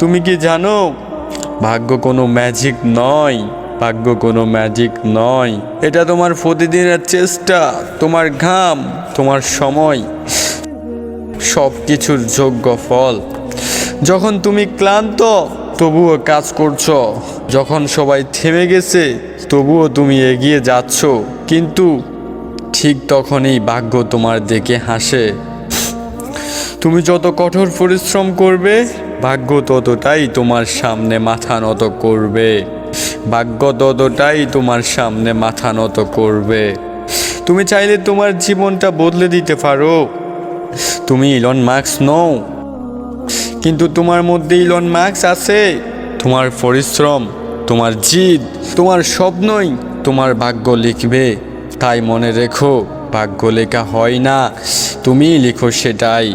তুমি কি জানো ভাগ্য কোনো ম্যাজিক নয়, ভাগ্য কোনো ম্যাজিক নয়। এটা তোমার প্রতিদিনের চেষ্টা, তোমার ঘাম, তোমার সময়, সব কিছুর যোগ্য ফল। যখন তুমি ক্লান্ত তবুও কাজ করছো, যখন সবাই থেমে গেছে তবুও তুমি এগিয়ে যাচ্ছ, কিন্তু ঠিক তখনই ভাগ্য তোমার দিকে হাসে। তুমি যত কঠোর পরিশ্রম করবে ভাগ্য ততটাই তোমার সামনে মাথা নত করবে, ভাগ্য ততটাই তোমার সামনে মাথা নত করবে। তুমি চাইলে তোমার জীবনটা বদলে দিতে পারো। তুমি ইলন মাস্ক নও, কিন্তু তোমার মধ্যে ইলন মাস্ক আছে। তোমার পরিশ্রম, তোমার জিদ, তোমার স্বপ্নই তোমার ভাগ্য লিখবে। তাই মনে রেখো, ভাগ্য লেখা হয় না, তুমিই লিখো সেটাই।